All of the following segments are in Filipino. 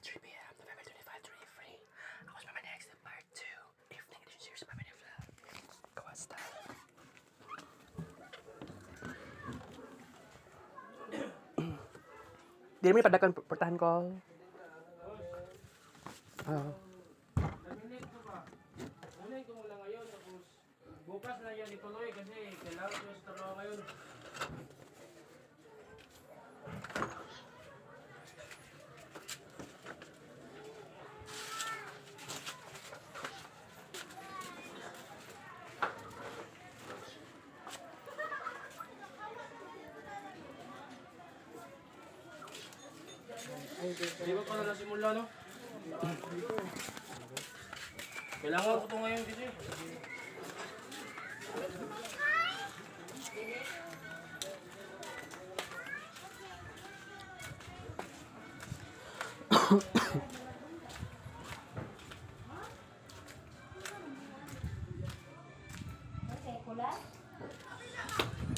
3 p.m. November 25, 23. Ako sa Mama Next Part 2. Evening edition series sa Mama Next Vlog. Kawasta. Di naman ipadakan portahan ko. Unahin ko muna ngayon, tapos bukas na yan ituloy kasi kailangan ko sa trabaho ngayon. Di ba pala nasimula, no? Kailangan ko ito ngayon kasi. Okay, kulat?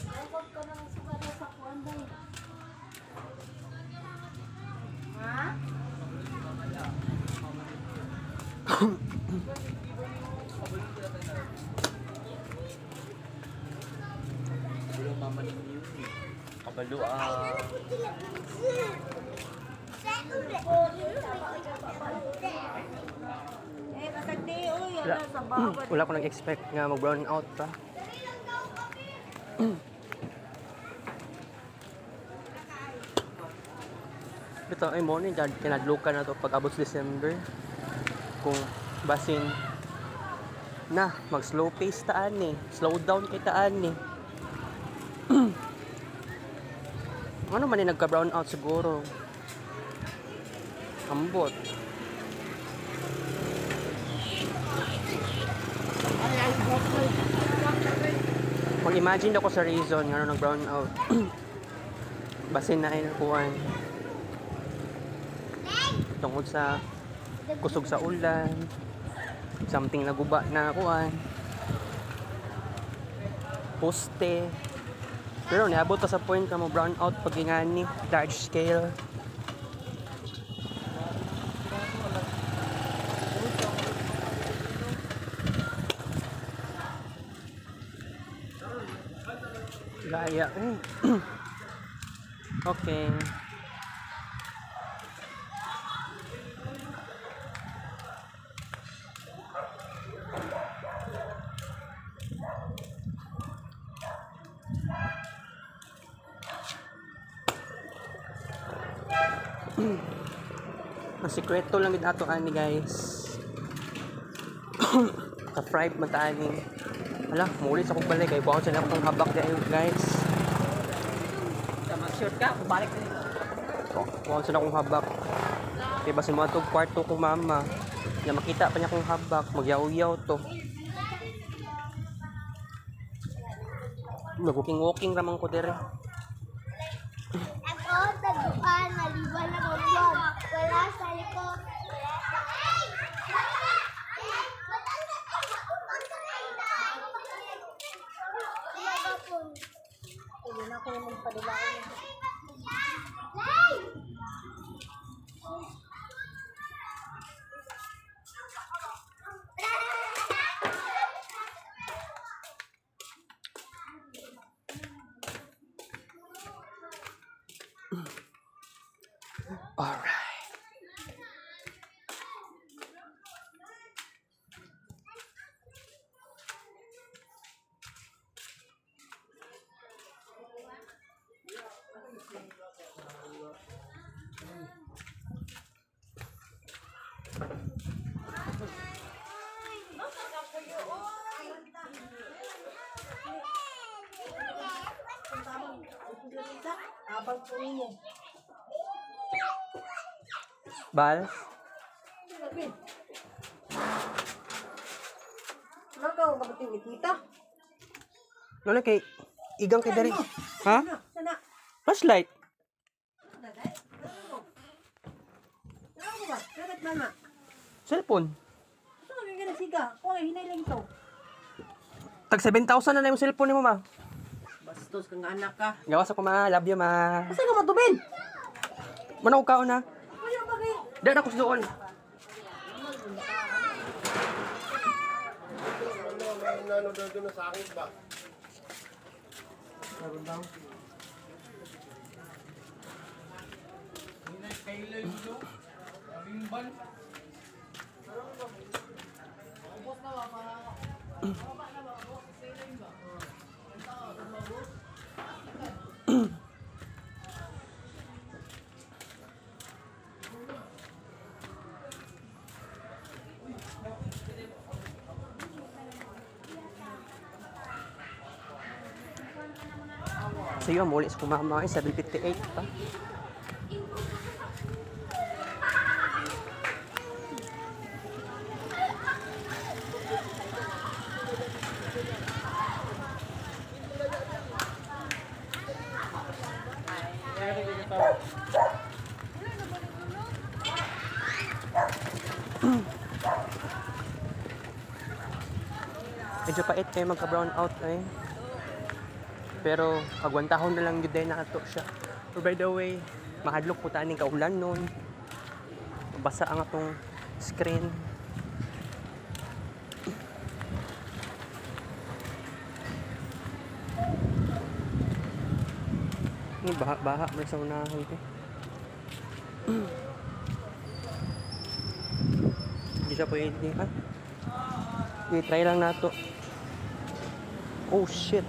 Huwag ka nang sugat sa kuwan ba yun? Ha? Belum mama ni Yuni. Kabalo Eh, kasagdi, uy, yan sa bawat. wala ko nag-expect nga mag-brown out pa. Ito ay morning dad kinadlukan na to pag abot December. Kung basin na mag slow pace taan ni, slow down kay taan ni. Ano man nagka brown out siguro. Ambot. Mag-imagine ako sa reason nga nag brown out. Basin na ay nakuhan. Tungod sa kusog sa ulan, something naguba na kuan, poste. Pero niabot ta sa point na mo brown out pag ingani large scale. Gaya. Okay. Ang sikreto lang gid ato ani guys. Ka fried man ta ani. Hala, mulit sa kong balay kay buhaw sa akong habak dai guys. Sa mag-short ka, balik na dito. Buhaw sa akong habak. Kay basin mo atong kwarto ko mama. Na makita pa niya akong habak, magyaw-yaw to. Nag-walking ramang ko dire. Ako, taguan, maliban na mabuwag. Wala sa likod. Hindi na ako yung padilaan. Alright. Abang po ninyo. Bal? Nagaw ka ba tinitita? Ano kay igang kay dari? Ha? Sana. Flashlight. Ano ba? Dagat mama. Cellphone. Saan ka gana siga? O, hinay lang ito. Tag 7,000 na yung cellphone ni mo ma. Bastos kang anak ka. Gawas ako ma, love you ma. Saan ka matubin? Manong kao na. Ayaw ba kayo? Dahil ako doon. Doon sa akin ba? So yun, muli sa kumama ay 7:58 pa. Medyo pait kayo magka-brown out eh. Pero agwantahon na lang yun din na ato siya. But by the way, mahadlok po taning kaulan nun. Basa ang atong screen. Baha may sa unahan ito. Hindi siya pwede. I-try lang nato. Oh shit.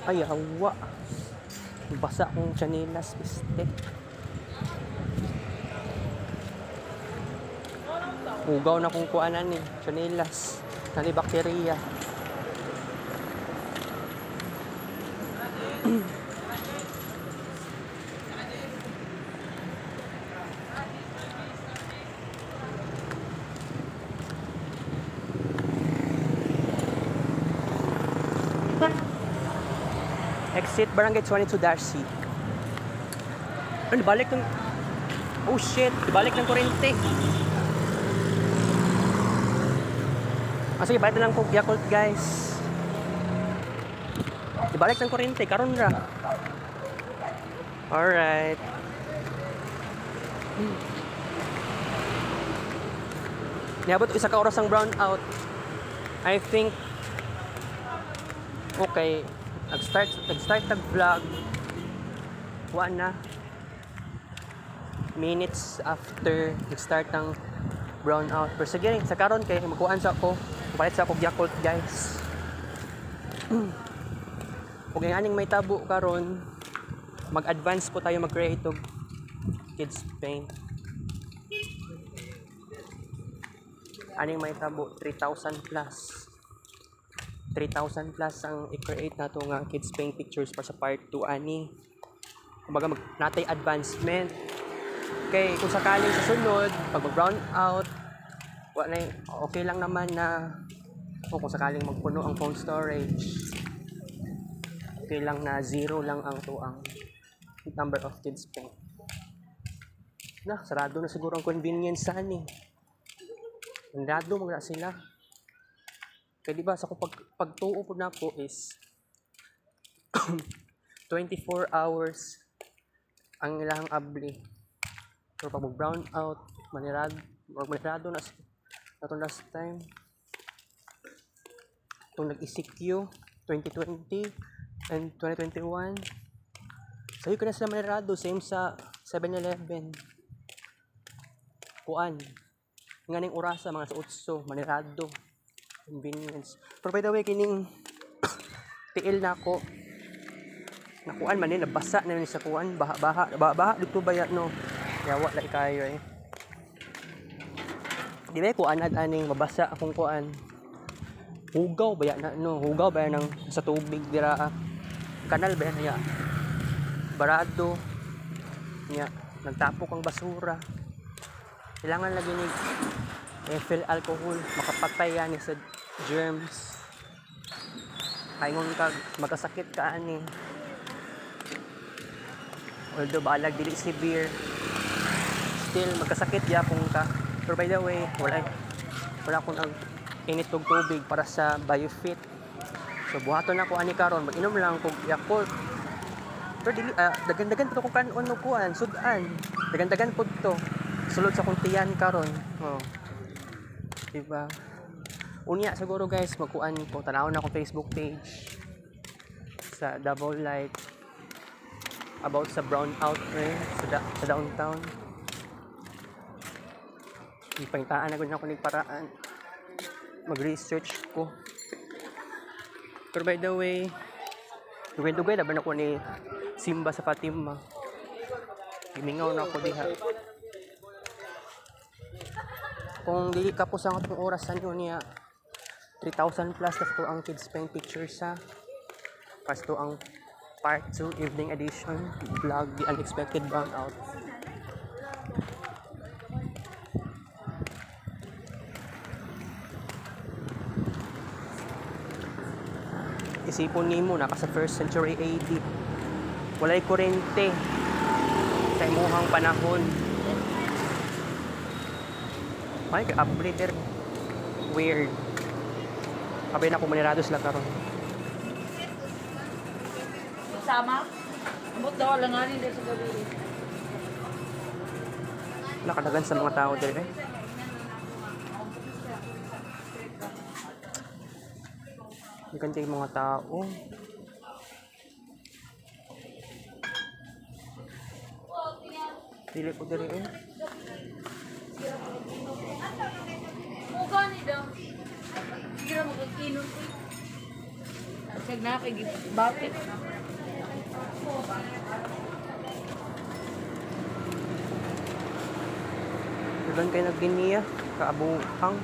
Ay, awa. Basa akong chanelas, piste. Ugaw na kung kuanan eh. Chanelas. Nani bakterya. Exit Barangay 22 Darcy. Ano, balik ng... Oh shit, balik ng kurente. Sige, balik na lang po Yakult guys. Ibalik ng kurente, karon ra. Alright. Niabot isa ka oras ang brown out. I think okay. Nag-start nag-vlog. Kuha na. Minutes after nag-start ng brown out. Pero sige, sa karon kay magkuhaan sa ako. Palit sa ako Yakult guys. Kung aning may tabo karon, mag-advance po tayo mag-create og kids paint. Aning may tabo 3,000 plus. 3,000 plus ang i-create nato nga kids paint pictures para sa part 2 ani. Kumbaga natay advancement. Okay, kung sakaling sa sunod pag mag-brown out, okay lang naman na kung sakaling magpuno ang phone storage. Okay lang na 0 lang ang number of kids paint. Sarado na siguro ang convenience sa ani. Sarado mga sila. Kaya diba sa pagtuo po na po is 24 hours ang ilang abli. Pero pag brown out, manirado na itong last time. Itong nag-ECQ 2020 and 2021. Sa'yo ka na sila manirado, same sa 7-Eleven. Kuan. Nga ning orasa mga sa utso, manirado. Convenience. Pero by the way, kining tiil na ako. Nakuan man nabasa na yun sa kuan. Baha dito ba yan, no? Yawa na ikayo eh. Di ba kuan at aning mabasa akong kuan. Hugaw ba yan, no? Hugaw ba yan ng sa tubig dira. Kanal ba yan niya? Barado. Niya. Nagtapok ang basura. Kailangan lagi ni ethyl alcohol. Makapatay yan sa germs. Kaingon ka, magkasakit ka ani. Although balag dili severe, still magkasakit yapon ka. Pero by the way, wala akong init og tubig para sa BioFit. So buhaton ako ani karon, mag-inom lang kog Yakult. Pero dili, dagan-dagan po ko kanon no kuan, sudan. Dagan-dagan po to. Sulod sa kuntiyan karon. Oh. Diba? Unya siguro guys, magkuan ko tanawon na ko Facebook page sa Double Light about sa brownout sa downtown. Ipangitaan na gud ako ning paraan. Mag-research ko. Pero by the way, dugay laban ako ni Simba sa Fatima. Gimingaw na ako diha. Kung dili ka po sa atong oras sa nyo niya 3,000 plus na to ang kids paint pictures sa pas to ang part 2 evening edition vlog The Unexpected Brownout. Isipon nimo naka sa 1st century AD walay kuryente sa imuhang panahon. Ay, upgrader. Weird. Kabay na komunidado sila karon. Sama? Amot daw langanin din sa gabi. Nakadagan sa mga tao dire. Ikan yung mga tao. Dili ko dire eh. Muga ni daw. Kira mo kag kinon ko. Sag na kay bakit? Doon kayo nagdiniya, kaabukang.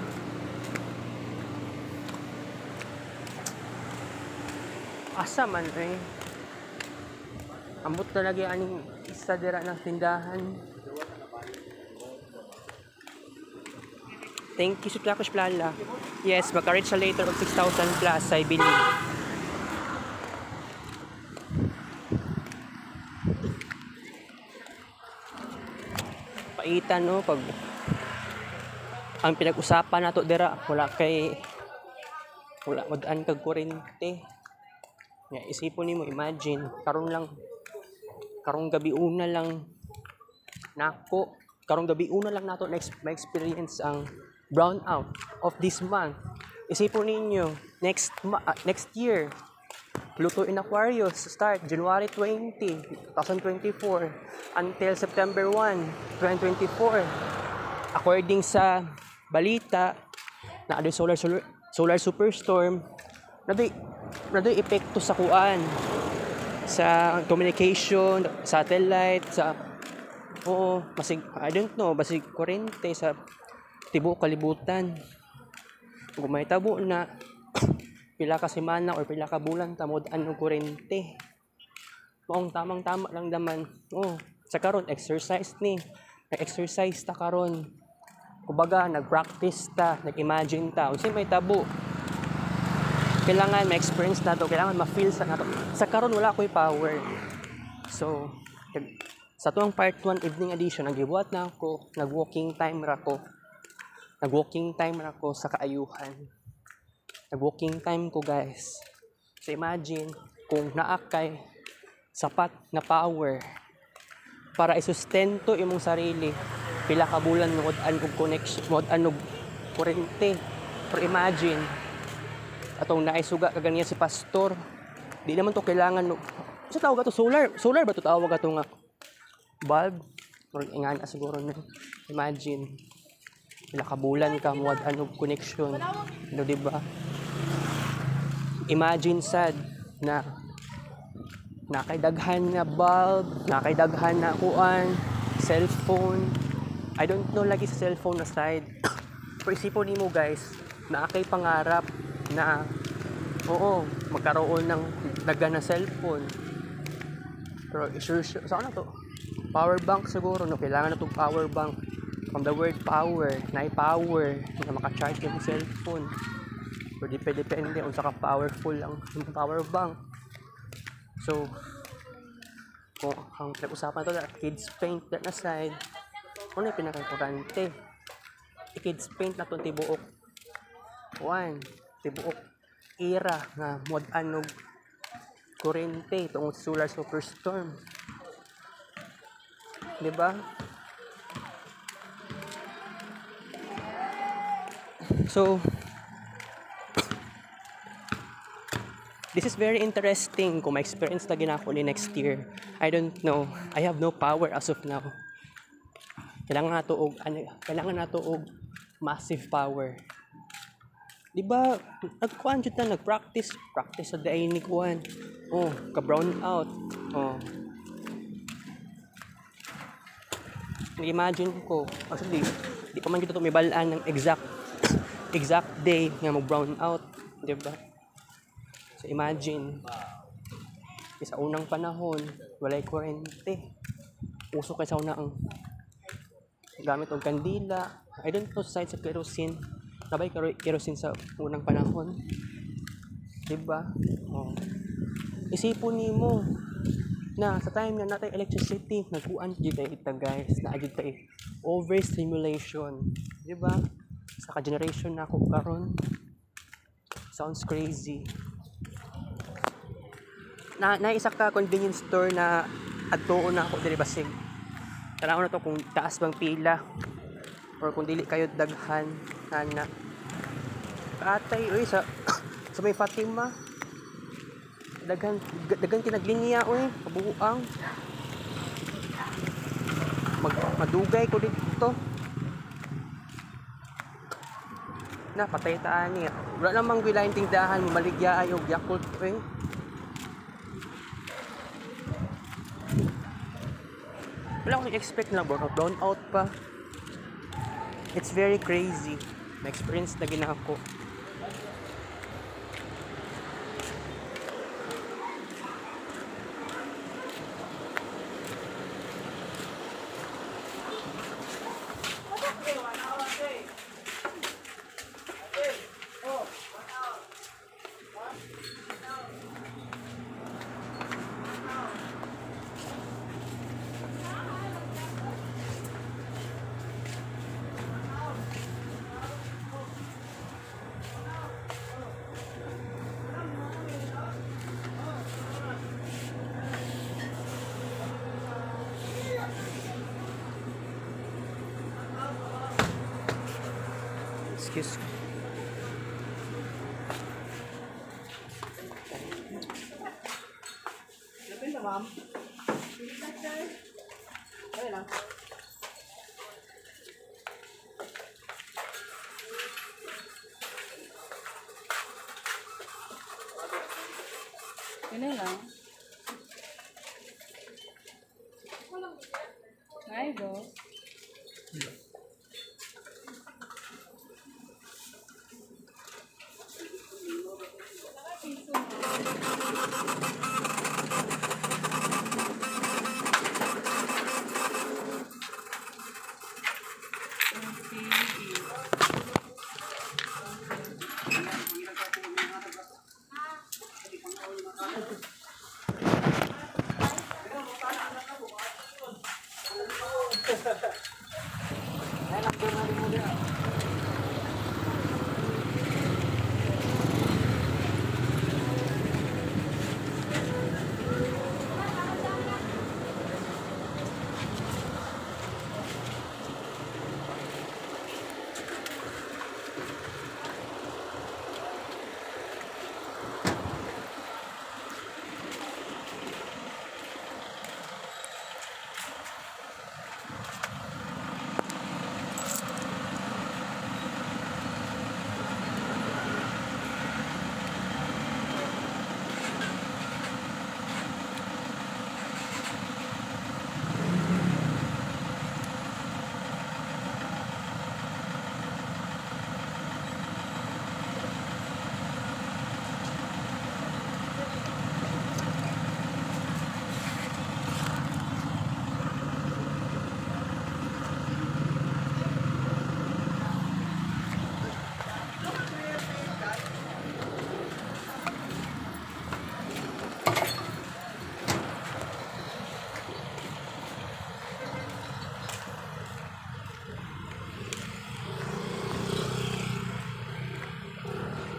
Asa man eh. Ambot talaga aning isa dira ng tindahan. Thank you, Suklakosh Plala. Yes, maka-reach siya later of 6,000 plus, I believe. Paitan, no? Pag ang pinag-usapan nato dira, wala madaan kag kuryente. Ya, isipon nimo, imagine, karong gabi una lang nato na-experience ang brownout of this month. Isipon ninyo, next year, Pluto in Aquarius start January 20, 2024 until September 1, 2024. According sa balita na ada solar superstorm na do'y epekto sa kuan, sa communication, satellite, sa basig, I don't know, basig kuryente sa tibuok kalibutan. Kung may tabo na pila ka semana or pila ka bulan tamod ang kuryente. Maong tamang-tama lang naman. Sa karon exercise ni. Nag-exercise ta karon. Kumbaga nag-practice ta, nag-imagine ta. Unsa may tabo. Kailangan ma-experience na to, kailangan ma-feel sa nato. Sa karon wala ko'y power. So, sa tuwang part 1 evening edition, nagibuhat na ako, nag-walking time ra ko sa kaayuhan. Nag-walking time ko, guys. So, imagine, kung naakay sapat na power para isustento imong sarili, pila ka bulan mod anog connection, mod anog kuryente. Pero imagine, atong naisuga kaganiya si pastor, di naman to kailangan sa tawag ato solar ba to tawag ato nga bulb or ingana siguro na. Imagine pila ka bulan ka mod anog connection, di ba? Imagine sad na nakaidaghan na bulb, nakaidaghan na kuan, cellphone. I don't know lagi sa cellphone na side. Pero isipon nimo guys, na akay pangarap na magkaroon ng daga na cellphone. Pero sure saan na to? Power bank siguro, no? Kailangan na itong power bank. From the word power, na-power na makacharge yung cellphone. Pero depende kung saka powerful ang power bank. So, kung ang pinag-usapan ito na kids paint na side, ano yung pinaka-importante? Kids paint na itong tibuok. Tibuok era na mod anog kurente tungod sa solar superstorm. Di ba? So, this is very interesting kung ma-experience na ginako ni next year. I don't know. I have no power as of now. Kailangan nato og massive power. Di ba? Nagkuhan jud na practice sa day ni kuan. Oh, ka brown out. Oh. Imagine ko, actually, di pa man kita may balaan ng exact day nga mag-brown out, di ba? So imagine, sa unang panahon, walay kuryente. Uso kay sa unang gamit og kandila. I don't know side sa kerosene. Nabay kerosene sa unang panahon. Di ba? Oh. Isipon nimo na sa time nga natay electricity, nagkuan jud kita guys, na jud tay overstimulation, di ba? Sa ka-generation na ako karon, sounds crazy. Na isa ka convenience store na adtuon na ako diri basig. Tanaw na to kung taas bang pila or kung dili kayo daghan ana. Katay oy sa may Fatima. Daghan kinaglinya oy, kabuuang. Madugay ko dito. Na patay ta ani. Wala namang gilain tindahan, maligya ay og Yakult oy. Wala akong expect na brown out pa. It's very crazy. May experience na ginako. Excuse me. Lapin na, ma'am. Ayun lang. Ano lang? Ay, go.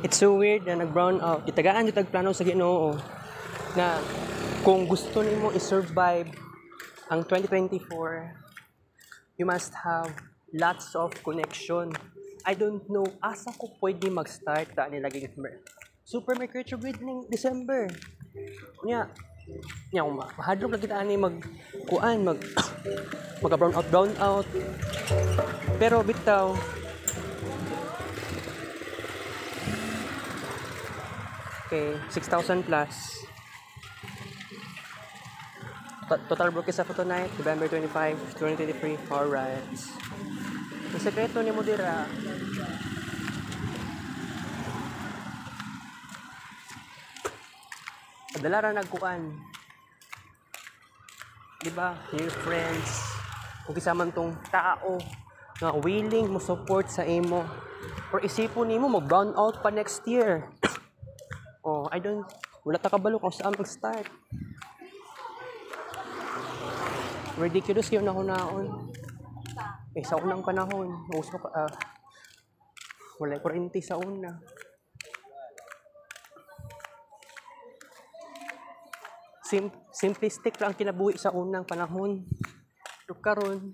It's so weird na nag-brown out. Itagaan yung tagplano sa Ginoo. na kung gusto nimo i-survive ang 2024, you must have lots of connection. I don't know asa ko pwede mag-start ta nilagay Super Mercury ning December. Nya kung mahadlok na kita ani mag-kuan mag brown out. Pero bitaw okay, 6,000 plus. Total broke sa photo night, November 25, 2023. Alright. Ang sekreto ni mo dira, adala ra nagkuan. Diba? Your friends, kung kisaman tong tao nga willing mo support sa imo. Or isipon nimo mag-brown out pa next year. Oh, wala ta kabalo kung saan mag-start. Ridiculous yun ako naon. Sa unang panahon, wala kuryente sa una. Simplistic lang kinabuhi sa unang panahon. Pero karon,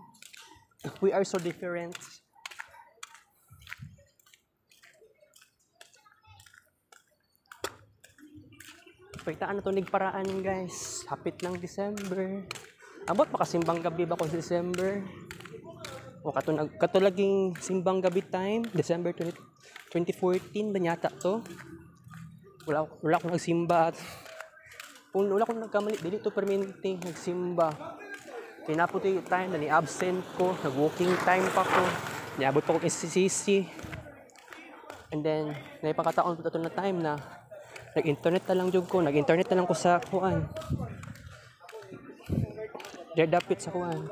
we are so different. Pagtaan na ito nagparaan guys. Hapit ng December. Abot makasimbang gabi ba ko sa December? O katulaging simbang gabi time, December 2014 ba nyata to? Wala akong nagsimba at kung wala akong nagkamali, dili to permanente nagsimba. Kinaputi time na ni-absent ko, nag-walking time pa ko, niabot pa ko SCC. And then, naipakataon po ito na time na nag-internet na lang jud ko, nag-internet na lang ko sa kuan. Dapit sa kuan.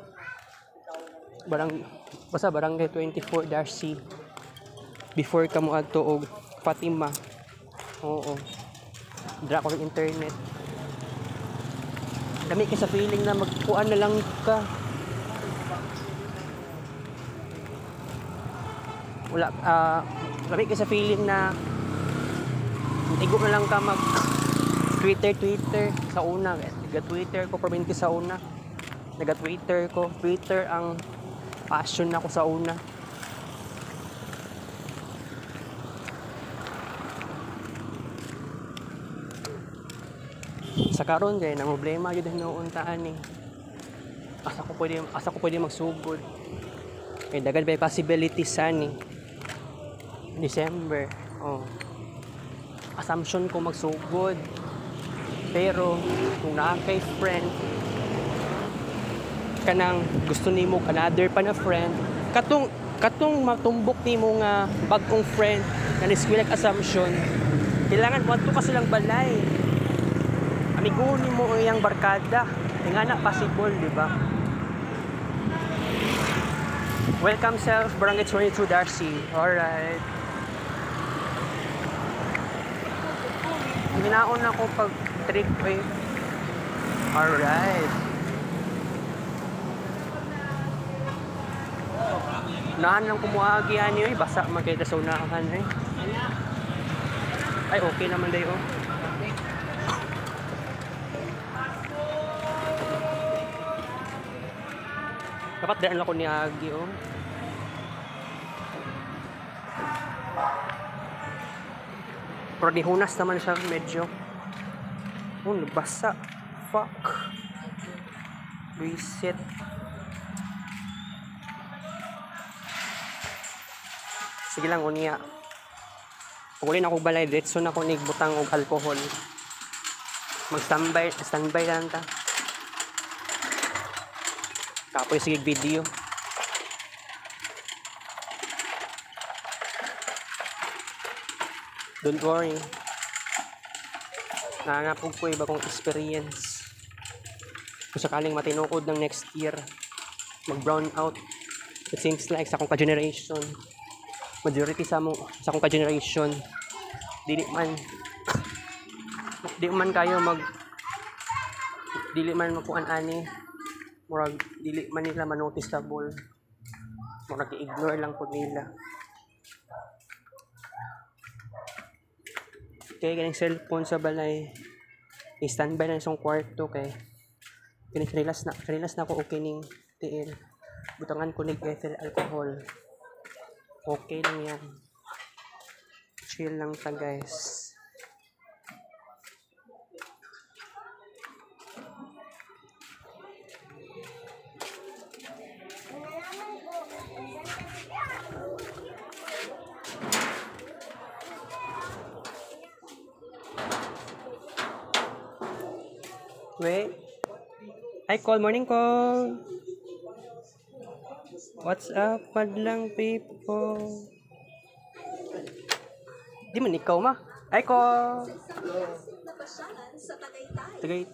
Basta barangay 24-C. Before ka mo adto og Fatima. Oo. Dra ko ng internet. Dami ka sa feeling na magkuan na lang ka. Dami ka sa feeling na igo na lang ka mag Twitter sa una. Nag-Twitter ko permanente sa una. Nag-Twitter ko. Twitter ang passion na ko sa una. Sa karon kay nang problema gyud hinuuntaan ni. Asa ko pwede magsugod. Kay daghan pa possibilities ani. December. Oh. Assumption ko magsugod. Pero kung naa kay friend kanang gusto nimo another pa na friend, katong matumbok nimo nga bag-ong friend na niskwilak assumption, kailangan kwanto ka silang balay. Amigo nimo iyang barkada, nga na possible, di ba? Welcome self, Barangay 22 Darcy. Alright. Hinaon ako pag trip eh. Alright. Nahan lang kumuhagi ani eh. Basa magkita sa unahan eh. Ay okay naman dayo. Dapat daan ako ni Agi oh. Pero dihunas naman siya medyo. Oh, nabasa. Fuck. Reset. Sige lang, unya. Pag uli na ako balay, diretso na ako nigbutang og alcohol. Standby lang ta. Tapos sige video. Don't worry. Nangangapog ko iba kong experience. Kung sakaling matinukod ng next year, mag-brown out. It seems like sa akong ka-generation, majority sa akong ka-generation, dili man magkuan ani, murag dili man nila manoticeable, murag i-ignore lang po nila. Okay, ganing cellphone sa balay. I-standby na isang kwarto kay kinilas na ko okay ning tiil. Butangan ko nig ethyl alcohol. Okay lang yan. Chill lang ta guys. Wait. Hi, Cole. Morning, Cole. What's up, madlang people? Di man ikaw, ma. Hi, Cole. Tagay.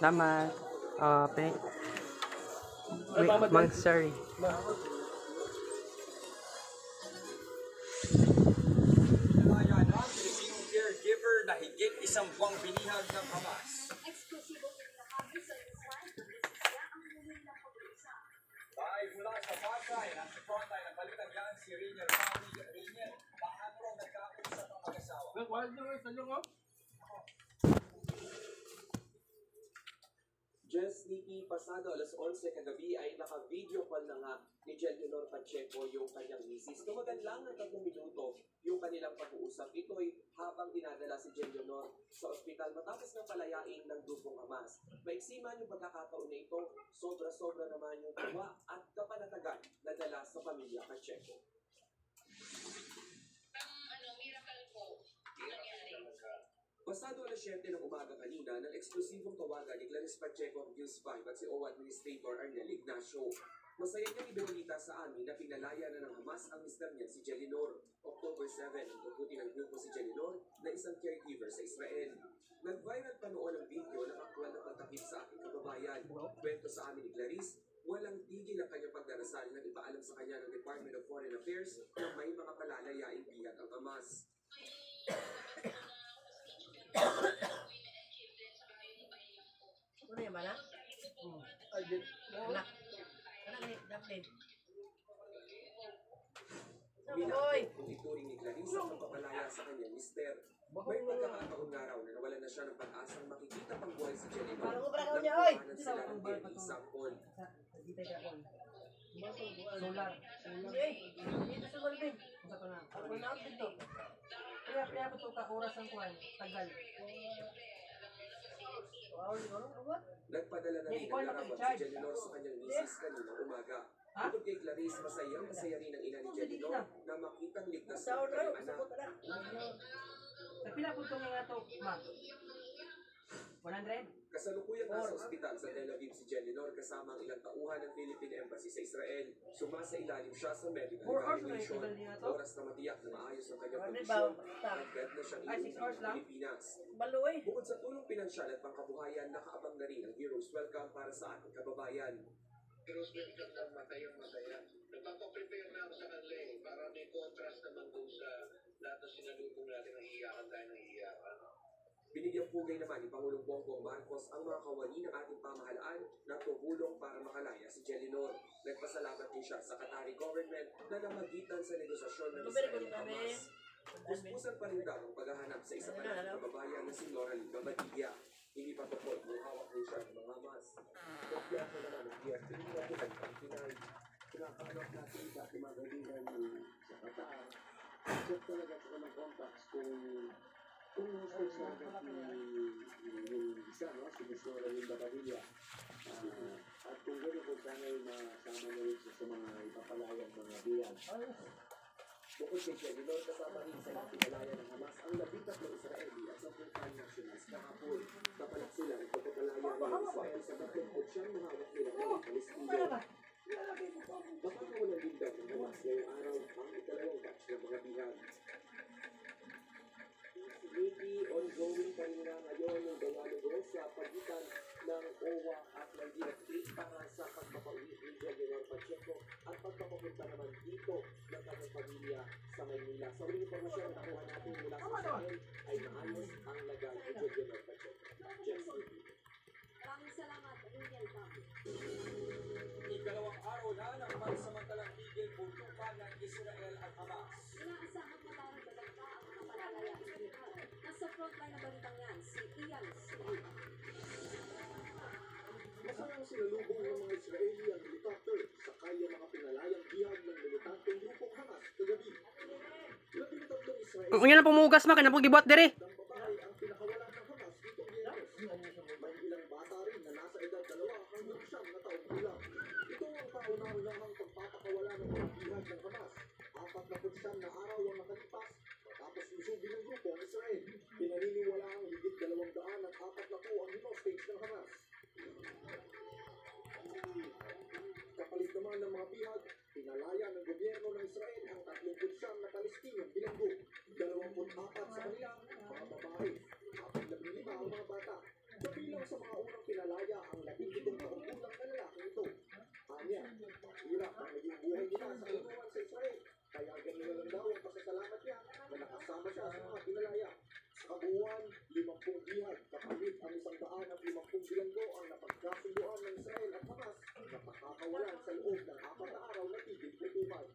Salamat. Wait, mang, sorry. Pilipinong caregiver na higit isang buwang binihag ng Hamas. Dahil mula sa Pasay, nasa frontline ng balitang yan si Rainier Family. Rainier, paano raw nagkausap ang mag-asawa? Just Nikki, pasado alas 11 kagabi ay naka-video call na nga ni Jenilor Pacheco yung kanyang misis. Tumagal lang ng 3 minuto yung kanilang pag-uusap. Ito'y habang dinadala si Jenilor sa ospital matapos ng palayain ng grupong Hamas. Maiksi man yung pagkakataon na ito, sobra-sobra naman yung tuwa at kapanatagan na dala sa pamilya Pacheco. Pasado alas 7 ng umaga kanina ng eksklusibong tawagan ni Clarice Pacheco ng News 5 at si OWA Administrator Arnel Ignacio. Masaya niyang ibinalita sa amin na pinalaya na ng Hamas ang mister niya si Jenilor. October 7, itututi ng grupo si Jenilor na isang caregiver sa Israel. Nag-viral pa noon ang video na aktwal na pagtakip sa aking kababayan. Kwento sa amin ni Clarice, walang tigil ang kanyang pagdarasal na ipaalam sa kanya ng Department of Foreign Affairs na may mga palalayaing bihag ang Hamas. Ano yan ba na? Anak. Anak ni Daphne. Oy! Kung ituring ni Clarice ang pagpapalaya sa kanyang mister. May pagkakataon nga raw na nawalan na siya ng pag-asang makikita pang buhay si Jennifer. Parang ubra ka Nang niya, oy! kuhanan sila ng example. Solar. Eh, dito sa Golden. Usa pa na. Ako na ako dito. Kaya pa to ka oras ang kuan. Tagal. Wow, siguro. What? Nagpadala na rin ikaw ng na larawan si mag-charge. Jennifer sa kanyang misis kanina umaga. Ha? Bukod kay Clarice, masaya rin ang ina ni Jennifer na makitang ligtas Sa ng order, kanyang sa anak. puta na. Nagpila po itong nga to, ma? 100? Kasalukuyang nasa ospital sa Tel Aviv si Jennifer kasama ang ilang tauhan ng Philippine Embassy sa Israel. Sumasa ilalim siya sa medical 4 hours na evaluation. itagal niya to? Oras na matiyak na maayos ang kanyang Ano kondisyon. ba? Agad na siyang Ay, 6 inuwi hours ng lang? Pilipinas. Baluoy. Bukod sa tulong pinansyal at pangkabuhayan, nakaabang na rin ang Heroes Welcome para sa ating kababayan. Heroes welcome ng masayang-masaya. Nagpapaprepare na ako sa kanila para may contrast naman doon sa lahat na sinalubong natin ng iyakan tayo ng iyakan. Binigyang pugay naman ni Pangulong Bongbong Marcos ang mga kawani ng ating pamahalaan na tumulong para makalaya si Jenilor. Nagpasalamat din siya sa Qatari government na namagitan sa negosasyon ng Israel at Hamas. Puspusan pa rin daw ang paghahanap sa isa pa nating kababayan na si Loraline Babadilla. Hindi pa totoo kung hawak din siya ng mga Hamas. Kopya ko naman ang DFT na buhay ang Pinay. Kinakahanap natin sa ating mga kaibigan sa Qatar. Check talaga sa kanang contacts kung gusto talaga yung isa, no? Si Miss Loraline Babadilla. At kung gano'n kung sana'y masama na rin siya sa mga ipapalayang mga biyag. Bukod kay Jenilor, kasama rin sa pinalaya ng Hamas ang labitat ng Israeli at sa full-time nationals kahapon. Kapalat sila ng pagpapalaya ng Israel sa bakit o siyang mahawak nila ng Palestino. Baka walang dindag ng Hamas ngayong araw ang ikalawang batch ng mga bihag. Nikki, ongoing pa rin nga ngayon yung dialogo sa pagitan ng OWA at ng DFA para sa pagpapauwi ni Jenilor Pacheco at pagpapapunta naman dito ng kanyang pamilya sa Maynila. Sa uling informasyon na nakuha natin mula sa Israel ay maayos ang lagay ni Jenilor Pacheco. Jess Nikki. Maraming salamat, Angel Pam. Ikalawang araw na ng pansamantalang tigil puntukan ng Israel at Hamas. Inaasahan si Ian Smith. Masayang sinalubong ng mga Israeli ang helicopter sa kaya mga pinalayang bihag ng militanteng grupong Hamas kagabi. 13 Israeli Unya na pumugas ma kana gibuhat dire. ng babae ang pinakawalan ng Hamas nitong Biyernes. May ilang bata rin na nasa edad 2 hanggang 9 na taong gulang. Ito ang kauna-unahang pagpapakawala ng mga bihag ng Hamas. 49 na araw ang nakalipas matapos lusubin ng grupo ang Israel. Pinaniniwala ang higit 240 ang hostage ng Hamas. Kapalit naman ng mga bihag, pinalaya ng gobyerno ng Israel ang 39 na Palestinong bilanggo. 24 sa kanila, mga babae, 45 ang mga bata. Kabilang sa mga unang pinalaya ang 17 taong gulang na lalaki ito. Anya, mahirap ang naging buhay nila sa kulungan sa Israel. Kaya ganun lang daw ang pasasalamat niya na nakasama siya sa mga pinalaya. Sa kabuuan, 50 bihag, kapalit ang 150 bilanggo ang napagkasunduan ng Israel at Hamas na pakakawalan sa loob ng 4 na araw na tigil putukan.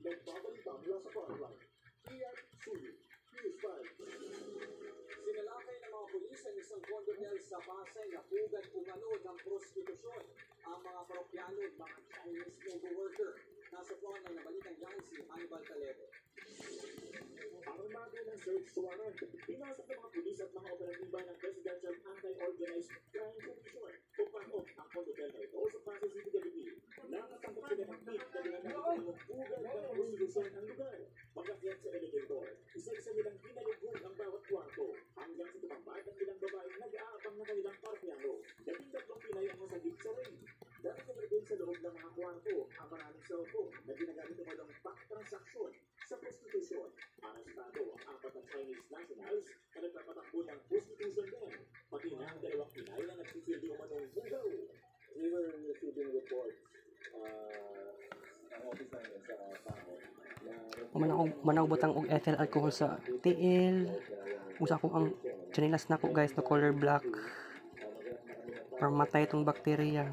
Nagbabalita mula sa frontline. Ian Sulu, News 5. Sinalakay ng mga pulis ang isang condominium sa Pasay na pugad umano ng prostitusyon. Ang mga parokyano at mga Chinese labor worker. Nasa frontline na balitang yan si Hannibal Calero. Armado ng search warrant, pinasok ng mga pulis at mga operatiba ng Presidential Anti-Organized Crime Commission o PANOC ang condominium na ito sa Pasay City Cavite. Nakasangkot sila ng tip na ginagawa ng pugad ng prostitusyon ang lugar. Pagkakyat sa elevator, isa-isa nilang pinalugod ang bawat kwarto hanggang sa tumambad ang ilang babaeng nag-aabang na kanilang partyano. 13 Pinay ang masagip sa ring. Dahil kumulugod sa loob ng mga kwarto ang maraming cellphone na ginagamit ng walang back transaction sa prostitusyon. Arestado ang 4 na Chinese nationals na nagpapatakbo ng prostitution din. Pati na ang 2 Pinay na nagsisilbi umanong bugaw. We were receiving reports ang office namin sa PANO na Manang butang og ethyl alcohol sa tiil. Usa ko ang chinilas na ko guys na color black para matay itong bakterya.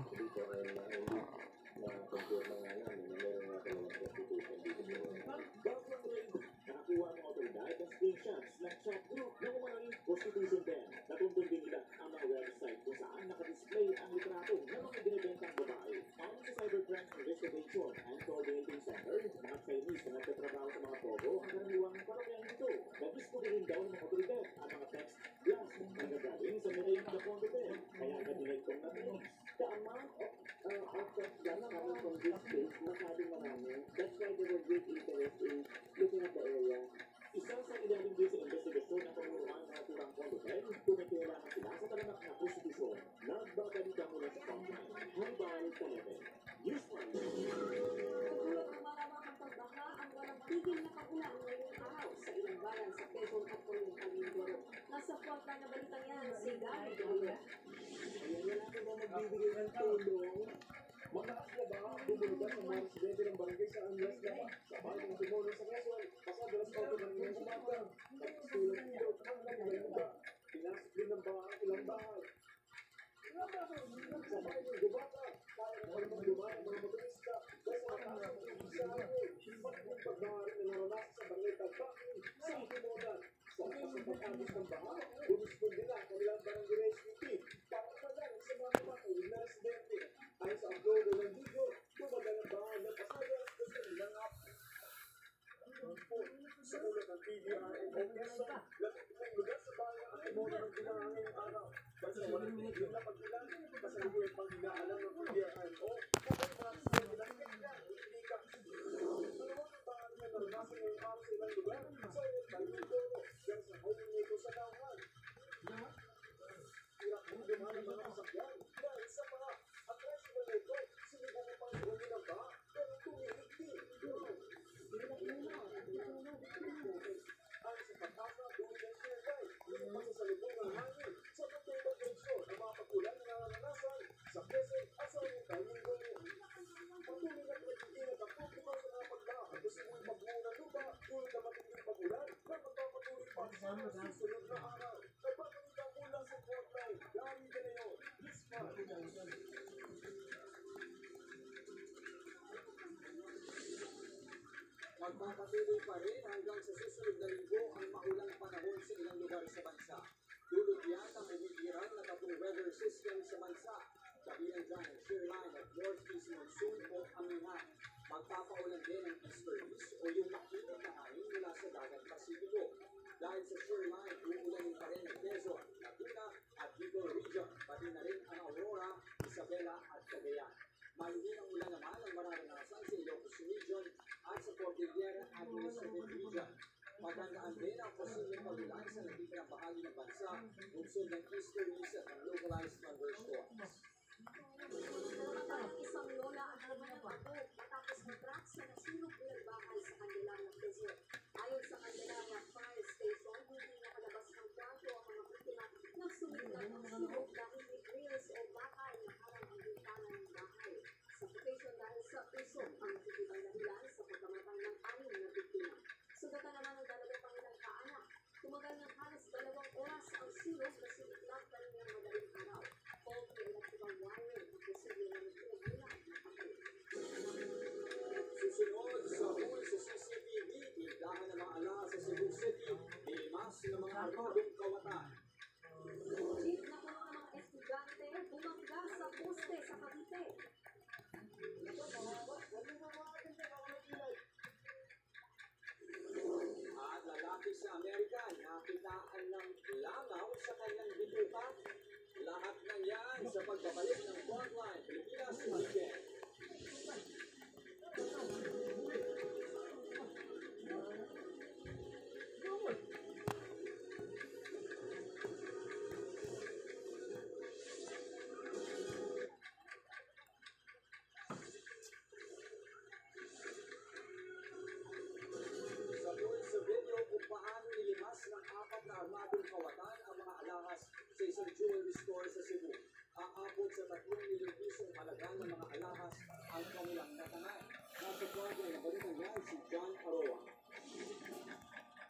nakakuha ng otoridad ng screenshots ng chat group ng umanong prostitution din. Natuntun din nila ang mga website kung saan nakadisplay ang litrato ng mga binibentang babae. Ayon sa Cybercrime Investigation and Coordinating Center, mga Chinese na nagtatrabaho sa mga pogo ang karaniwang parokyang dito. Nag-discover rin daw ng mga otoridad ang mga text blast na nagagaling sa Mirai na Pondo din. Kaya agad-dinay itong natin. The amount of text blast coming from this case, masyadong marami. That's why there was great interest in looking at the area. Isa sa ilalim din sa investigasyon ng panguluhan ng naturang Condotel, kumikailangan sila sa talamak na prostitusyon. Nagbabalita mula sa frontline. Hannibal Calero, News 5. Nagulot ng malawakang pagbaha ang walang tigil na pagulan ngayong araw sa ilang bayan sa Quezon at Oriental Mindoro. Nasa frontline na balitang yan si Gary Gabriel. Ayan na natin na nagbibigay ng tulong. Malakas na ba ang bumulugan ng mga residente ng barangay sa Anlas na sa bagong tumulong sa Quezon? Pasado na sa ng mga umaga. Nagsulat dito ang naglalang ba? Pinasok din ng bahay ang ilang bahay. Sa bahay ng gubata, kaya na palang dumaan ang mga motorista dahil sa mataas ng isahan. Pagkong pagbaharin na naranasan sa barangay Tagpakin sa Timodan. Sa lakas ng pag-agos ng baha, bumisbog nila ang kanilang barangay rescue team para malang sa mga kumakawin na residente. Ay sa upload ng video, tumagal ang bahay ng pasada kasi nilang sa ulat ng PBRN o Quezon, lapit ng lugar sa bahay ang Timodan ng ginahangin ng araw. Basta walang tigil na pagbilang, kasalukuyan pang ginaalam ng PBRN o kapag mga sa ginahangin hindi ka. Dalawang ang bahay na naranasan ngayong araw sa ilang lugar sa Oriental Mindoro, yan sa holding nito sa Dawan. Hirap mo dumaan ang mga kasakyan dahil sa mga at national record, sinibang ang panggunin ng baha pero tumilig din. Ang sa pag-asa, Golden Survey, yung masasalubong ng hangin sa pagtubag lungsod ng mga pag-ulan na naranasan sa Quezon at sa Oriental Mindoro. Patuloy na pagkikinig ang pagkukuha sa mga pagbaha at posibleng magbuo ng lupa tulad ng matinding pag-ulan na magpapatuloy pa sa mga susunod na araw. Nagbabalita mula sa frontline, Gary Gabriel, News 5. Magpapatuloy pa rin hanggang sa susunod na linggo ang maulang panahon sa ilang lugar sa bansa. Dulot yan paghinga. Magpapaulan din ang easterlies o yung makinit na hangin mula sa dagat Pasipiko. Dahil sa shoreline, uulanin pa rin ang Quezon, Laguna at Bicol region, pati na rin ang Aurora, Isabela at Cagayan. Mahigit ang ulan naman ang mararanasan sa Ilocos region at sa Cordillera Administrative region. Magandaan din ang posibleng pagulan sa natitirang bahagi ng bansa, lungsod ng easterlies at ang localized thunderstorms. Isang lola ang naman ng bato matapos mag-crack sa nasunog ng bahay sa Candelaria, Quezon. Ayon sa Candelaria Fire Station, hindi nakalabas ng kwarto ang mga biktima na sumigla ng sunog dahil may grills o bakal na harang ang bintana ng bahay. Suffocation dahil sa usok ang nakikitang dahilan sa pagkamatay ng 6 na biktima. Sugatan naman ng dalawang pangilang kaanak. Tumagal ng halos 2 oras ang sunog na sumiglap kanilang madaling araw. Faulty electrical wiring at posibleng na nagpinagulan ng patay. Susunod sa huli sa CCTV, tindahan ng mga ala sa Cebu City, nilimas ng mga armadong kawatan. Jeep na puno ng mga estudyante bumangga sa poste sa Cavite. At lalaki sa Amerika, nakitaan ng langaw sa kanyang bituka. Lahat ng yan sa pagbabalik ng Frontline Pilipinas Weekend. Sabuhin sa video kung paano nilimas ng 4 na armadong kawatan ang mga alahas sa isang jewelry store sa Cebu. Aabot sa 3 milyong pisong halaga ng mga alahas ang kanilang natanan. Nasa Frontline na balitan yan si John Aroa.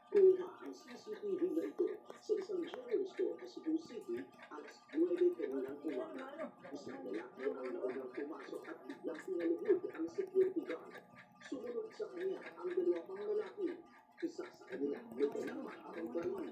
Kuha ang CCTV na ito sa isang jewelry store sa Cebu City alas 9 kaninang umaga. Isang lalaki ang naunang pumasok at biglang pinalugod ang security guard. Sumunod sa kanya ang 2 pang lalaki. Isa sa kanila may dalang mahabang baril.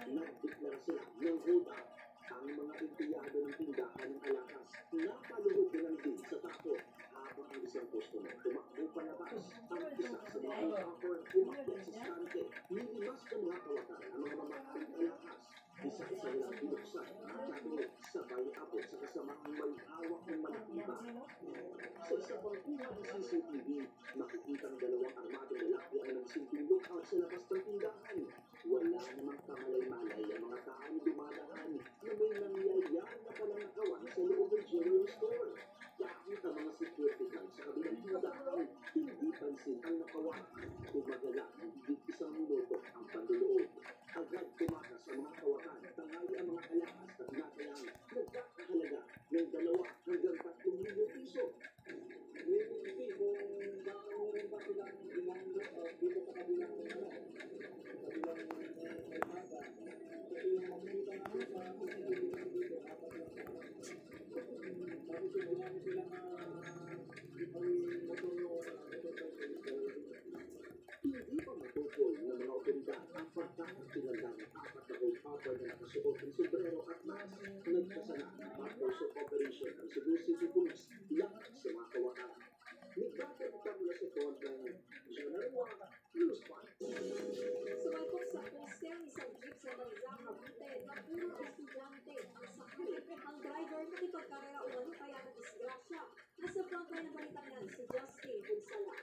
Nagdeklara sila ng hold up. Ang mga empleyado ng tindahan ng alahas napaluhod na din sa takot habang ang isang customer tumakbo palabas. Ang isa sa mga offer umakyat sa stante, nilimas ng mga kawatan ang mga mamahaling alahas. Isa-isa nilang binuksan ang cabinet, sabay abot sa kasamaang may hawak ng malaking bag. Sa isa pang kuha ng CCTV, makikita ang 2 armadong lalaki ang nagsilbing lookout sa labas ng tindahan. Wala namang kamalay-malay ang mga taong dumadaan na may nangyayari na palang nakawan sa loob ng jewelry store. Kahit ang mga security guard sa kabilang tindahan, hindi pansin ang nakawan. Tumagala ng higit 1 minuto ang panduloob. Agad tumakas ang mga kawatan, tangali ang mga alahas at natayang nagkakahalaga ng 2 hanggang 3 milyong piso. Hindi kung meron ba silang ginamit dito sa kabilang kabilang umaga. Kasi yung makikita namin sa CCTV dito, apat na sabi sigurado sila na hindi pa matutol ng mga otoridad ang pagkakakilanlan ng 4 na hold-upper na nakasuot ng sombrero at mask. Nagkasana ng Partners of Operation ang Cebu City Police lahat sa mga kawatan. Nagkakalitan mula sa Frontline, General Waka, News 5. Sumaykot sa poste ang isang jeep sa Banza, Cavite na puro estudyante ang sakay. Ang driver nakipagkarera umano kaya ng disgrasya. Nasa Frontline ng balitang yan si Justin Punsala.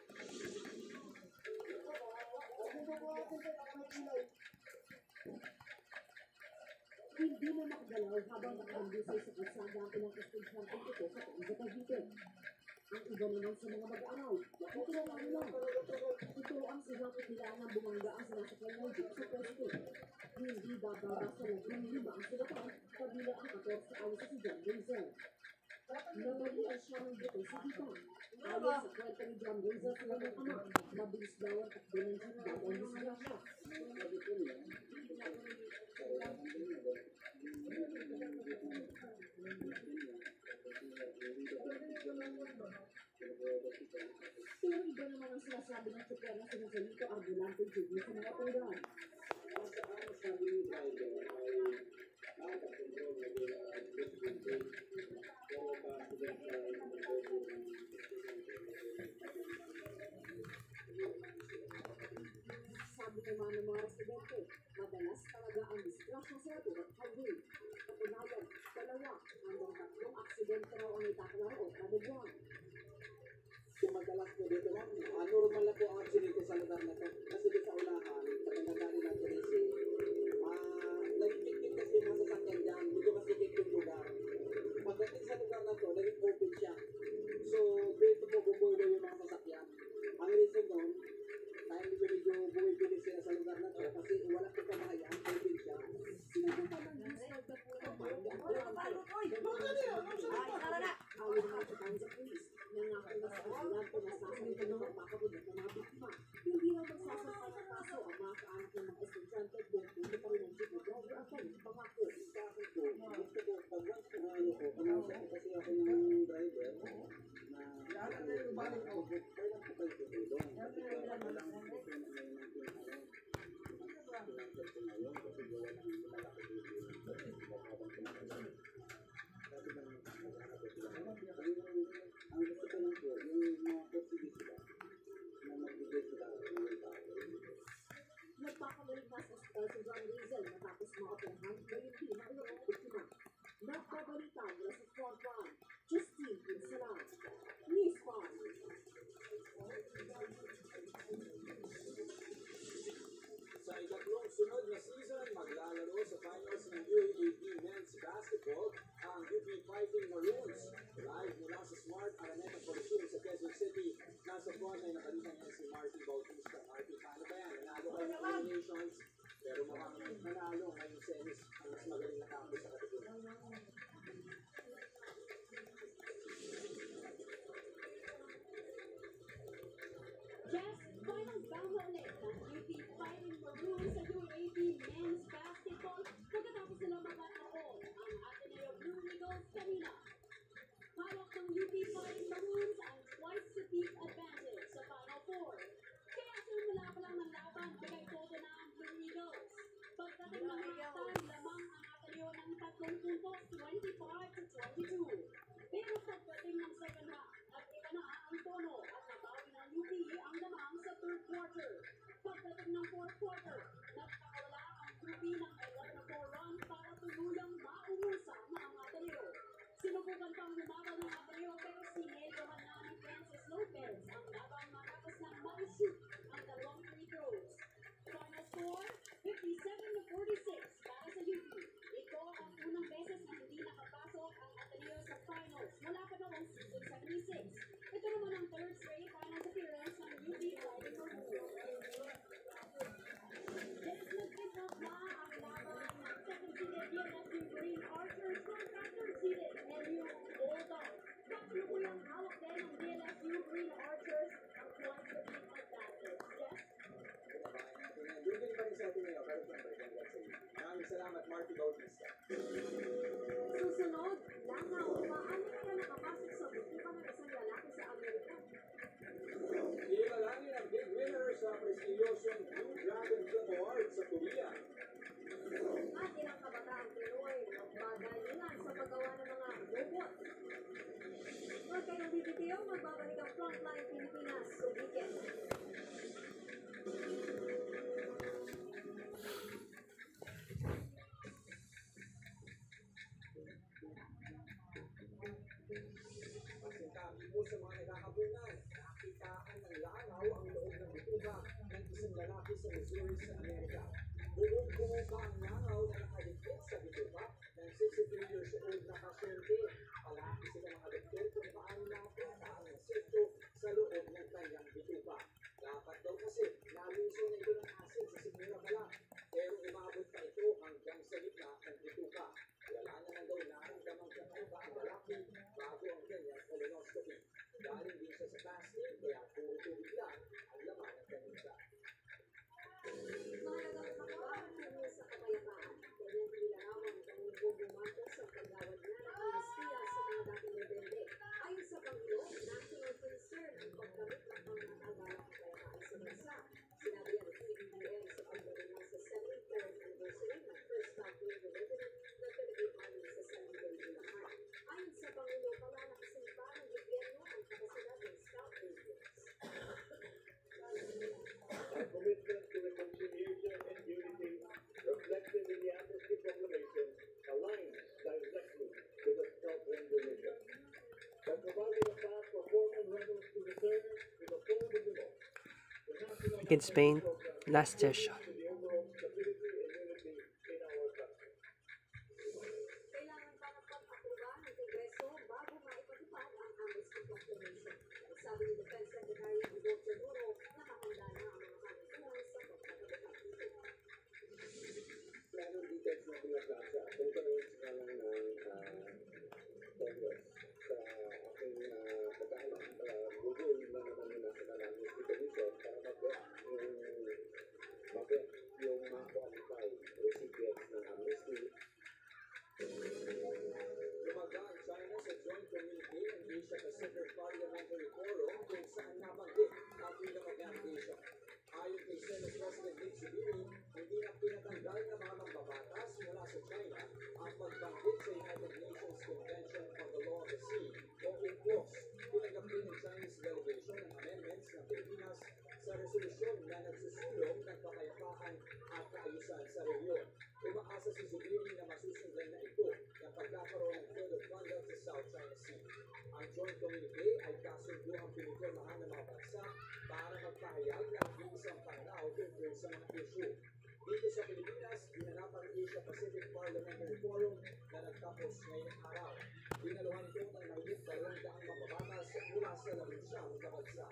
Hindi na makagalaw habang nakahambusay sa kalsada ang ilang estudyante ito sa Banza, Cavite. Ang iba naman sa mga mag-aaral, nakikilala lang. Ito ang sinapit nila ng bumangga ang sinasakyan ng jeep sa pwesto. Hindi bababa sa 15 ang sulatan, kabila ang 14 awas sa si John Razer. Namalian siya ng buto sa hipan. Ayon sa kwenta ni John Razer sa kanyang ama, mabilis daw ang takbo ng jeep bago ang disgrasya. Pero iba naman ang sinasabi ng tsuper na sinasalito Arbulante Jr. sa mga otoridad. Ang sabi ni driver ay nakakakontrol na din ang pero ba sila sa 7 at Taguig. Katunayan, 2 hanggang 3 aksidente raw ang itaklaro kada buwan. Kung madalas po dito ma'am, normal na po ang aksidente sa lugar na to. Kasi dito sa unahan, sa pinagdali ng Teresi, nagpikpik kasi yung mga sasakyan dyan, medyo masikip yung lugar. Pagdating sa lugar na to, naging open siya. So, dito po bubuelo yung mga sasakyan. Ang reason doon, dahil medyo buwi-bilis sila sa lugar na to, kasi wala po kamahayan, open siya. Sinabutan ng Discord na po ito, parang ayon naman sa Kansas Police, nangako na sa kasilan kung nasasalitan ng magpapabudot ng mga biktima. Hindi raw magsasampay sa kaso ang mga kaanak ng mga estudyante kung hindi pa rin ang jeep driver ang kanyang pangako. Sa akin po, gusto ko, pag once ko na ano ko, kasi ako yung driver, na balik ako, kailan ko kayo tutulong. Kasi walang walang ang gusto ko lang po, yung mga subsidy sila, na magbigay sila ng mga tao. Nagpapabalik na sa ospital si John Rizal matapos maoperahan ngayon din ang iyong biktima. Nagpabalita mula sa frontline, Justine Pinsalan, News 5. Sa ikatlong sunod na season, maglalaro sa finals ng UAAP Men's Basketball ang UP Fighting Maroons. Live mula sa Smart Araneta Coliseum sa Quezon City. Nasa front ay nakalitan niya si Marty Bautista. Marty, paano ba yan? Nanalo kayo ng eliminations, pero mukhang nanalo ngayong semis ang mas magaling na kampo sa kategorya. Yes, final bout na ulit ng UP Fighting Maroons sa UAAP Men's Basketball pagkatapos nila magkataon ang Ateneo Blue Eagles kanina. Hawak ng UP Fighting Maroons ang twice-to-peak advantage sa Final Four. Kaya simula pa lang ng laban kay todo na ang Blue Eagles. Pagdating ng halftime, lamang ang Ateneo ng 3 puntos, 25-22. Pero pagdating ng second half, at iba na ang tono at nabawi ng UP ang lamang sa third quarter. Pagdating ng fourth quarter, nagpakawala ang UP ng 11-4 run para tuluyang maumusa na ang Ateneo. Sinubukan pang lumaban ng Ateneo pero sinelyohan na ni Francis Lopez ang labang matapos ng ma-shoot ang 2 free throws. Final score, 57-46 para sa UP. Ito ang unang beses na hindi nakapasok ang Ateneo sa finals mula pa noong season 76. Ito naman ang third straight finals appearance ng UP Fighting Maroons. Desmond Bishop na ang laban ng second-seeded DLSU Green Archers kontra third-seeded LU Bulldogs. Kasalukuyang hawak din ng DLSU Green Archers ang twice-a-week advantage. Yes? Bigyan pa rin sa atin ngayon, pero siyempre, congrats sa iyo. Maraming salamat, Marty Bautista. Susunod, langaw, paano kaya nakapasok sa buktipan ng isang lalaki sa Amerika? Iilalangin ang big winner sa prestigyosong Blue Dragon Film Awards sa Korea. At ilang kabataang Pinoy magpagalingan sa paggawa ng mga robot. Huwag kayong bibitiyo, magbabalik ang Frontline Pilipinas sa weekend. Pasintabi mo sa mga nagkakapunan, nakitaan ng langaw ang loob ng bituga ng isang lalaki sa Missouri sa Amerika. Buong-buo pa ang langaw na nakadikit sa bituga ng 63 years old na pasyente. Palaki sila mga doktor kung paano nakita ang insekto sa loob ng kanyang bituga. Dapat daw kasi naluso na ito ng asin sa sigmura pa lang. Pero umabot pa ito hanggang sa gitna ng bituga. Wala naman daw naramdamang kakaiba ang lalaki bago ang kanyang colonoscopy. Galing din siya sa fasting, kaya puro tubig lang ang laman ng kanyang tiyan. Mahalagang makawalan sa kapayapaan. Kids Paint last session. Kailangan pa ng pag-aproba ng Kongreso bago maipatupad ang amnesty proclamation. Sabi ni Defense Secretary Igor Teodoro, nakahanda na ang mga kagustuhan sa pagkakatatag nito. Plano details na pinaplasa. Kung tanongin sa lang ng Congress sa aking pagkaalam, Google na naman yung National Amnesty Commission para mag-get yung mga qualified recipients ng amnesty. Lumaga ang China sa joint communique ng Asia-Pacific Parliamentary Forum kung saan nabanggit ang freedom of navigation. Ayon kay Senate President Nick Zubiri, hindi na pinatanggal ng mga mambabatas mula sa China ang pagbanggit sa United Nations Convention on the Law of the Sea o UNCLOS. Tinanggap din ng Chinese delegation ang amendments ng Pilipinas sa resolusyon na nagsusulong ng kapayapaan at kaayusan sa rehiyon. Umaasa si Zubiri na masusundan na ito ng pagkakaroon ng code of conduct sa South China Sea. Ang joint communique ay kasunduhang pinipirmahan ng mga bansa para magpahayag ng isang pananaw tungkol sa mga issue. Dito sa Pilipinas, ginanap ang Asia-Pacific Parliamentary Forum na nagtapos ngayong araw. Dinaluhan ito ng mahigit 200 mambabatas mula sa 11 na bansa.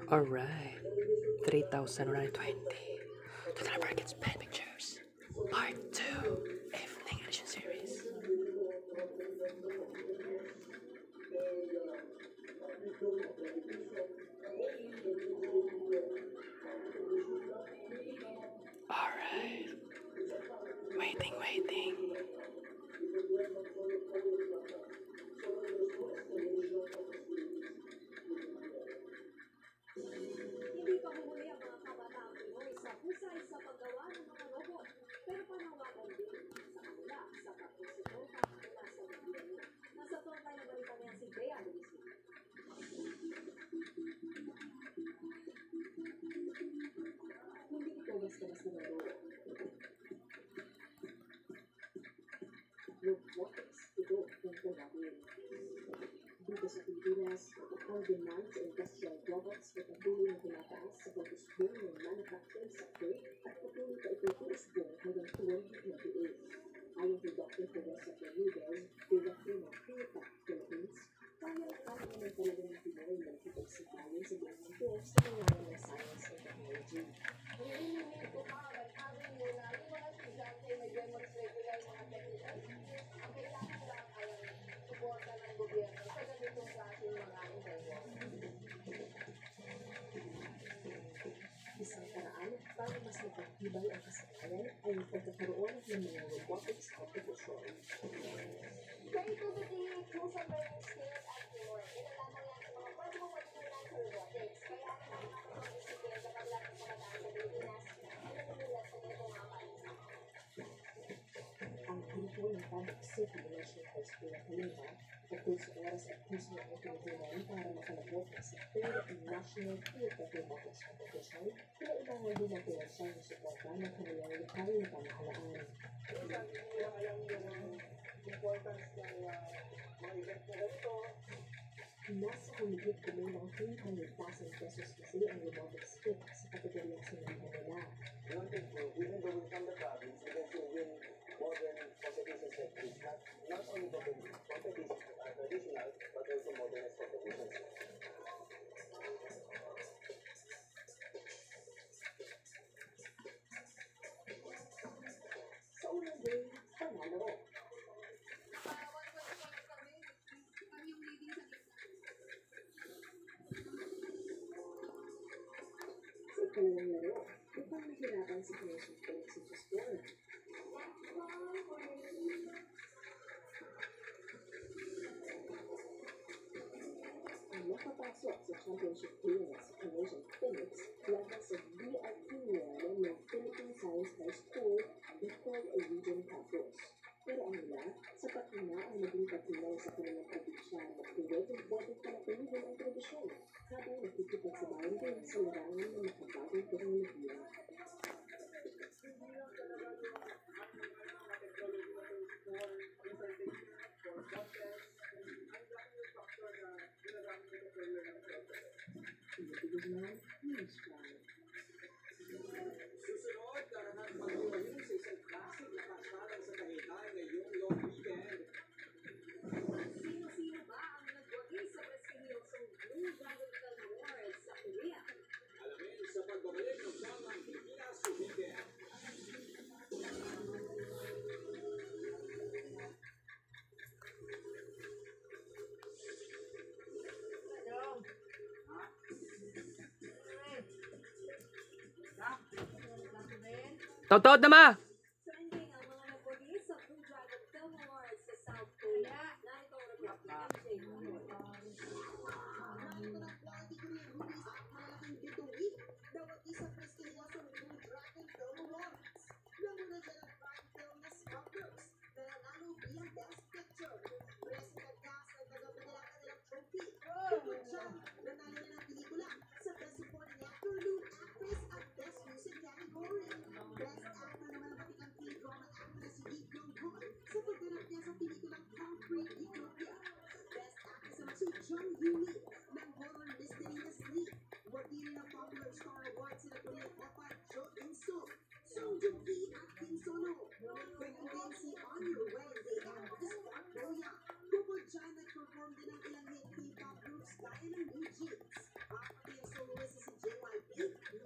Alright, 3,120. To the Markets Pen Pictures, Part 2, Evening Edition Series. Alright, waiting. Hindi pa huli ang mga kabataang Pinoy sa husay sa paggawa ng mga robot, pero panawagan din sa kanila sa pagsusuporta mula sa gobyerno. Nasa frontline na balita niya si Bea Luismi. Hindi ito basta-basta na robot. Robotics, ito ang tawagin. Dito sa Pilipinas, ang demand sa industrial robots ay patuloy na tumataas sa pag-usbong ng manufacturing sector at patuloy pa ito uusbong hanggang 2028. Ayon kay Dr. Teresa Bermudez, Director ng Puripac Philippines, kaya ng talagang ng Pinoy na nakipagsipayan sa buong mundo sa nangyari ng science and technology. Hindi po makakagawin mo na yung mga estudyante na demonstrate nila yung mga technical skills, ang kailangan lang ay suporta ng gobyerno sa ganitong klaseng mga interview. Isang paraan para mas mapagtibay ang kasanayan ay ang pagkakaroon ng mga robotics competition. Creativity, crucial learning skills, at teamwork. Ito lamang yan sa mga pwede mong matutunan sa robotics. Kaya ang mga mag-isipin sa paglakas sa kataan sa Pilipinas, naninimulat sa ganitong mga bansa. Ang grupo ng Public Safety National High School ng Kalinga, pagkul sa oras at puso ng itinutunan para makalabot sa third National Theater Robotics Competition, kailangan din ang pinansyal na suporta ng kanilang lokal na pamahalaan. Importance ng mga event na ganito. Nasa humigit kumulang 300,000 pesos kasi ang robotics kit sa kategoryang sinabi nila. One thing to, even though we from the province, we can still win modern competitions like this. Not only competitions, traditional, but also modernized competitions. Sa unang day, panalo. Sa ikalawang laro, upang mahirapan si Commission Felix sa Sport. Ang nakapasok sa championship game sa Commission Felix laban sa VIP Union ng Philippine Science High School before a region campus. Pero ang nila, sapat na ang naging patunay sa kanilang probinsya na pinag-boting panatilihin ang tradisyon habang nakikipagsabayan din sa larangan ng makabagong teknolohiya. Taut-taut na ma! Trending ang mga napuli sa Blue Dragon Film Awards sa South Korea. Narito ang report ni MJ Mahmoud. Narito na quality Korean movies at malalaking bituin. Bawat isang prestigyosong Blue Dragon Film Awards. Namuna dyan ang prime film na Smugglers na nanalo bilang Best Picture. President cast ang nagapagalakan nilang trophy. Bukod dyan, nanalo na ng pelikula sa Best Supporting Actor, Lead Actress at Best Music category. Best Actor naman ang batikang teen drama actor na si Lee Kyung-gun sa pagganap niya sa pelikulang Concrete Utopia. Best Actress naman si Jung Yoo-lee ng horror mystery na Sleep. Wakili ng popular Star Awards sila Korean Oppa Jo In-suk, Song Joong-ki at Kim So-no. Nag-kwento din si On Your Wednesday actress Park Bo-young. Bukod dyan, nag-perform din ang ilang hit K-pop groups gaya ng New Jeans. At pati ang soloist na si JYP,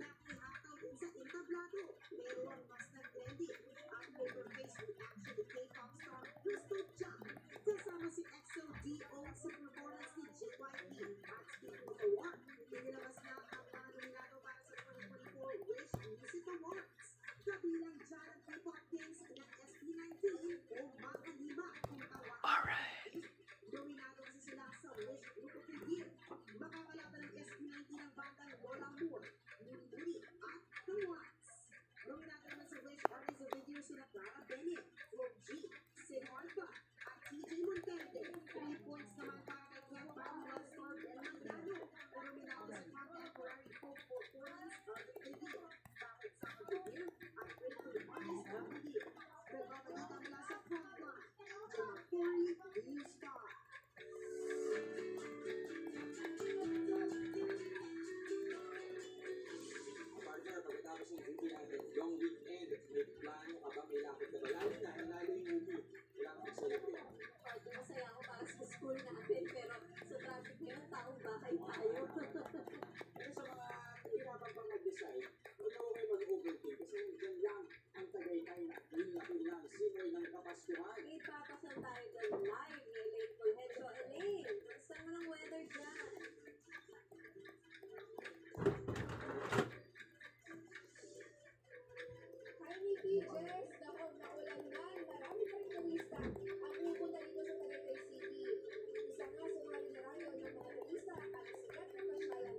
nakihataw din sa entablado. Pero ang mas nag-trending at poker face reaction ni K-pop star Crystal Jung. Kasama si XO-DO sa performance ni JYP. At speaking of award, inilabas na ang mga nominado para sa 2024 Wish Music Awards. Kabilang dyan ang K-pop kings na SB19 o Mga Lima kung tawagin. Nominado kasi sila sa Wish Group of the Year. Makakalaban ng SB19 ang bandang Lola Moore, Nuri at The Ones. Nominado naman sa Wish Artist of the Year sila Clara Bennett, Flo G, Siddhartha at TJ Monterde. 3 points naman para kay Ken Bauer, Star Ben Mandano. Nominado sa Contemporary Folk Performance Artist of the Year. Bakit sa of the Year at Breakthrough Artist of the Year. Nagbabalita mula sa Frontline, Gemma Terry, New Star. Partner, pagkatapos ng movie natin, Long Weekend, may plano ka ba may lapit na ba? Lalo na, nanalo yung movie. Kailangan mag-celebrate. Partner, masaya ako para sa school natin, pero sa traffic ngayon, taong bahay tayo. Pero sa mga hirapan pang mag-decide, huwag na kayo mag-overthink kasi dyan lang ang Tagaytay na pinakailang simoy ng Kapaskuhan. Ipapasal tayo dyan live ni Elaine Fulgencio. Elaine, kamusta naman ang weather dyan? Hi, Nikki, Jess. Nakon na ulan na. Marami pa rin turista ang pupunta dito sa Tagaytay City. Isa nga sa mga linarayo ng mga turista ang sikat na pasyalan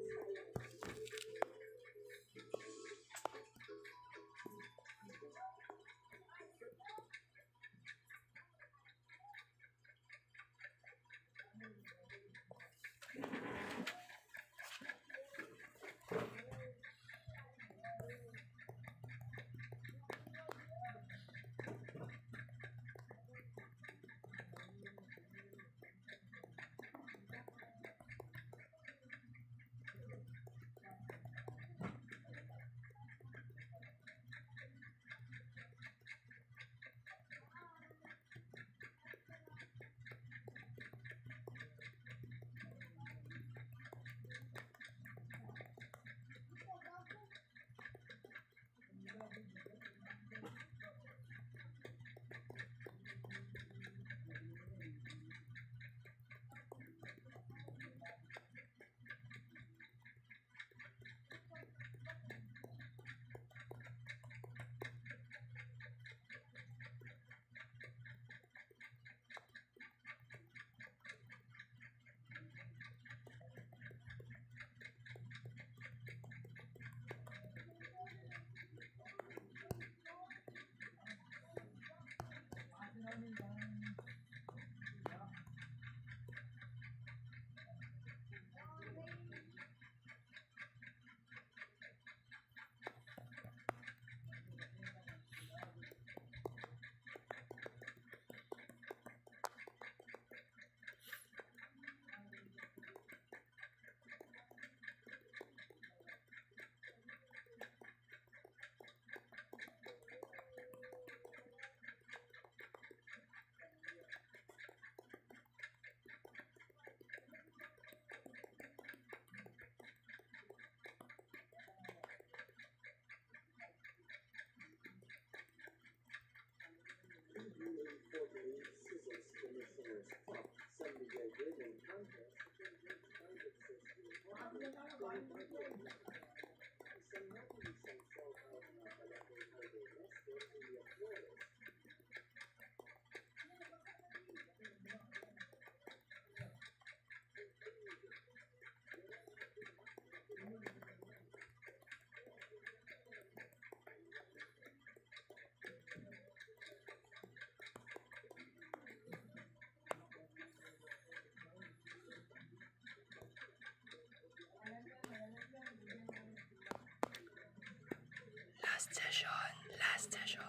Skyline. Isang natin isang shout out na pala kay Albert Last session. Last session.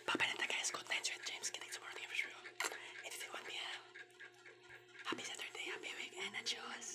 Bye-bye na guys. Good night, Sweet James. Kinig tomorrow TV show. 8:51 p.m. Happy Saturday, happy weekend, adios.